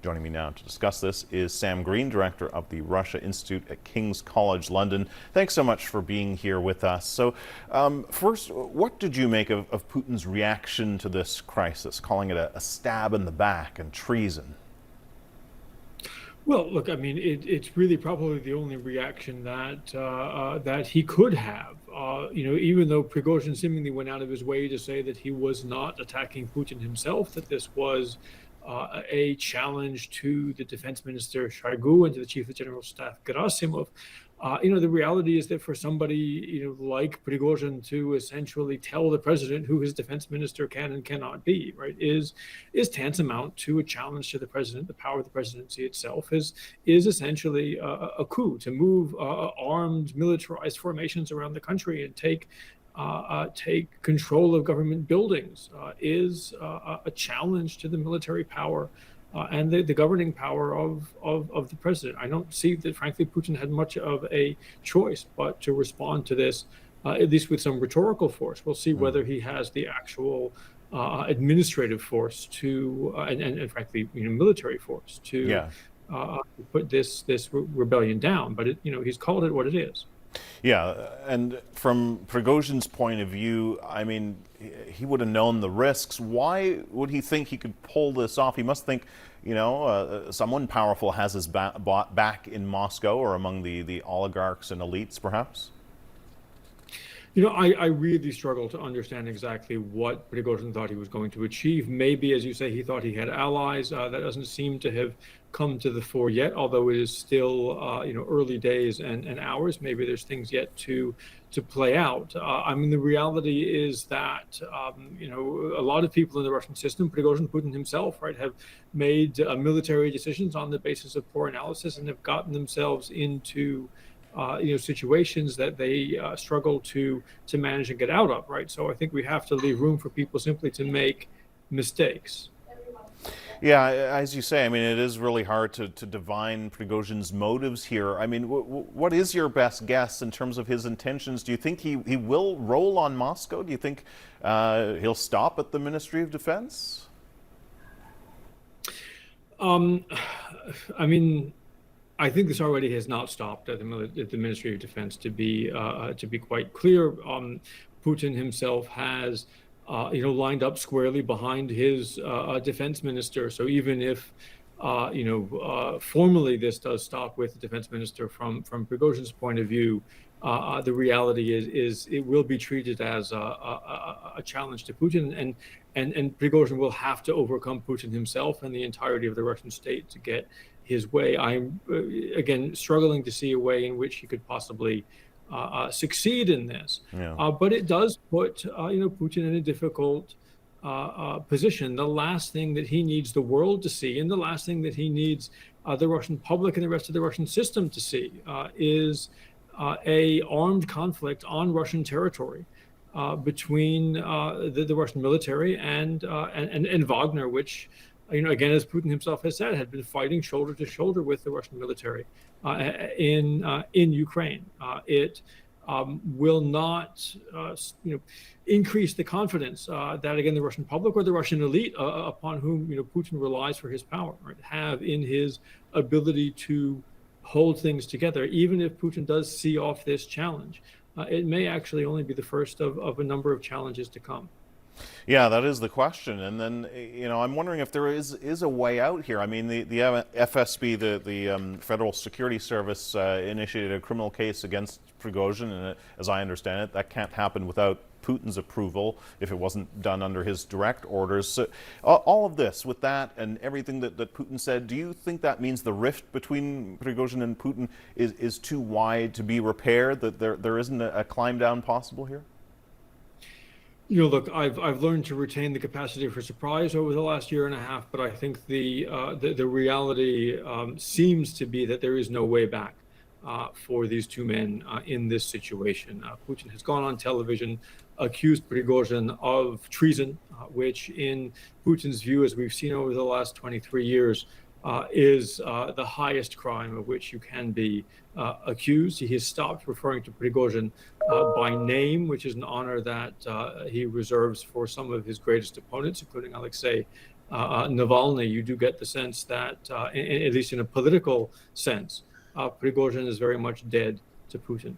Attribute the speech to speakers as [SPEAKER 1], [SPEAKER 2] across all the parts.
[SPEAKER 1] Joining me now to discuss this is Sam Greene, director of the Russia Institute at King's College London. Thanks so much for being here with us. So first, what did you make of Putin's reaction to this crisis, calling it a stab in the back and treason?
[SPEAKER 2] Well, look, I mean, it's really probably the only reaction that he could have. Even though Prigozhin seemingly went out of his way to say that he was not attacking Putin himself, that this was a challenge to the defense minister Shoigu and to the chief of general staff Gerasimov. The reality is that for somebody, like Prigozhin to essentially tell the president who his defense minister can and cannot be, right, is tantamount to a challenge to the president. The power of the presidency itself is essentially a coup to move armed, militarized formations around the country and take control of government buildings is a challenge to the military power and the governing power of the president. I don't see that, frankly, Putin had much of a choice but to respond to this, at least with some rhetorical force. We'll see whether he has the actual administrative force to, and frankly, military force to put this rebellion down. But he's called it what it is.
[SPEAKER 1] Yeah, and from Prigozhin's point of view, I mean, he would have known the risks. Why would he think he could pull this off? He must think, someone powerful has his back in Moscow or among the oligarchs and elites, perhaps?
[SPEAKER 2] I really struggle to understand exactly what Prigozhin thought he was going to achieve. Maybe, as you say, he thought he had allies. That doesn't seem to have come to the fore yet, although it is still, early days and hours. Maybe there's things yet to play out. I mean, the reality is that, a lot of people in the Russian system, Prigozhin, Putin himself, right, have made military decisions on the basis of poor analysis and have gotten themselves into situations that they struggle to manage and get out of, right? So I think we have to leave room for people simply to make mistakes.
[SPEAKER 1] Yeah, as you say, I mean, it is really hard to divine Prigozhin's motives here. I mean, what is your best guess in terms of his intentions? Do you think he will roll on Moscow? Do you think he'll stop at the Ministry of Defense?
[SPEAKER 2] I mean, I think this already has not stopped at the Ministry of Defense. To be quite clear, Putin himself has lined up squarely behind his defense minister. So even if formally this does stop with the defense minister from Prigozhin's point of view, the reality is it will be treated as a challenge to Putin, and Prigozhin will have to overcome Putin himself and the entirety of the Russian state to get his way. I'm again struggling to see a way in which he could possibly succeed in this.
[SPEAKER 1] Yeah.
[SPEAKER 2] But it does put Putin in a difficult position. The last thing that he needs the world to see, and the last thing that he needs the Russian public and the rest of the Russian system to see, is a armed conflict on Russian territory between the Russian military and Wagner, which, again, as Putin himself has said, had been fighting shoulder to shoulder with the Russian military in Ukraine. It will not, increase the confidence that, again, the Russian public or the Russian elite, upon whom Putin relies for his power, right, have in his ability to hold things together. Even if Putin does see off this challenge, it may actually only be the first of a number of challenges to come.
[SPEAKER 1] Yeah, that is the question. And then, I'm wondering if there is a way out here. I mean, the FSB, the Federal Security Service, initiated a criminal case against Prigozhin, and as I understand it, that can't happen without Putin's approval if it wasn't done under his direct orders. So all of this, with that and everything that Putin said, do you think that means the rift between Prigozhin and Putin is too wide to be repaired, that there isn't a climb down possible here?
[SPEAKER 2] Look, I've learned to retain the capacity for surprise over the last year and a half, but I think the reality seems to be that there is no way back for these two men in this situation. Putin has gone on television, accused Prigozhin of treason, which in Putin's view, as we've seen over the last 23 years, is the highest crime of which you can be accused. He has stopped referring to Prigozhin by name, which is an honor that he reserves for some of his greatest opponents, including Alexei Navalny, you do get the sense that, at least in a political sense, Prigozhin is very much dead to Putin.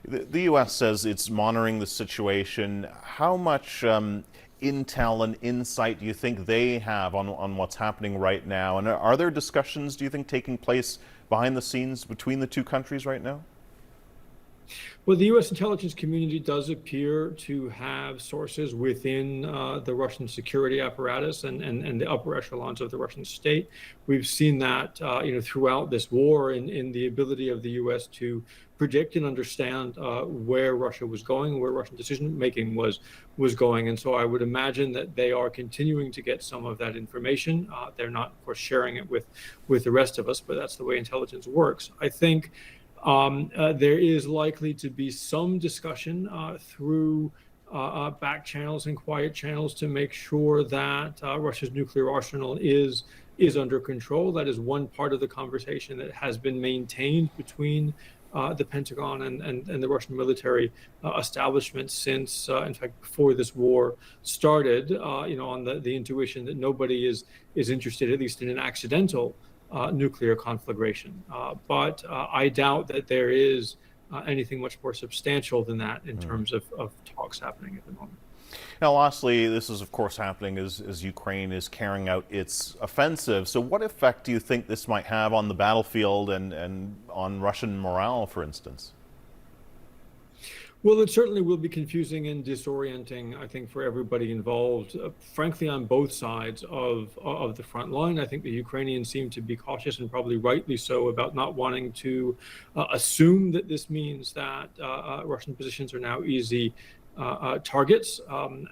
[SPEAKER 1] The U.S. says it's monitoring the situation. How much intel and insight do you think they have on what's happening right now? And are there discussions, do you think, taking place behind the scenes between the two countries right now?
[SPEAKER 2] Well, the U.S. intelligence community does appear to have sources within the Russian security apparatus and the upper echelons of the Russian state. We've seen that throughout this war in the ability of the U.S. to predict and understand where Russia was going, where Russian decision making was going. And so I would imagine that they are continuing to get some of that information. They're not, of course, sharing it with the rest of us, but that's the way intelligence works. I think there is likely to be some discussion through back channels and quiet channels to make sure that Russia's nuclear arsenal is under control. That is one part of the conversation that has been maintained between the Pentagon and the Russian military establishment since, in fact, before this war started, on the intuition that nobody is interested, at least in an accidental nuclear conflagration. But I doubt that there is anything much more substantial than that in terms of talks happening at the moment.
[SPEAKER 1] Now, lastly, this is, of course, happening as Ukraine is carrying out its offensive. So what effect do you think this might have on the battlefield and on Russian morale, for instance?
[SPEAKER 2] Well, it certainly will be confusing and disorienting, I think, for everybody involved. Frankly, on both sides of the front line, I think the Ukrainians seem to be cautious, and probably rightly so, about not wanting to assume that this means that Russian positions are now easy targets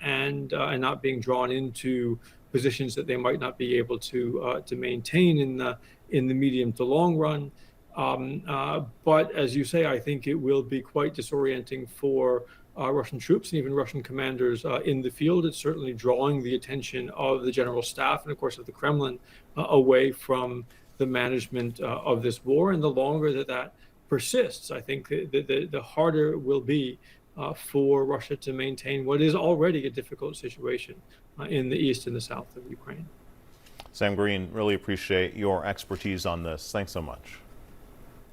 [SPEAKER 2] and not being drawn into positions that they might not be able to maintain in the medium to long run. But as you say, I think it will be quite disorienting for Russian troops and even Russian commanders in the field. It's certainly drawing the attention of the general staff and, of course, of the Kremlin away from the management of this war. And the longer that persists, I think the harder it will be for Russia to maintain what is already a difficult situation in the east and the south of Ukraine.
[SPEAKER 1] Sam Greene, really appreciate your expertise on this. Thanks so much.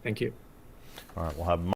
[SPEAKER 2] Thank you.
[SPEAKER 1] All right, we'll have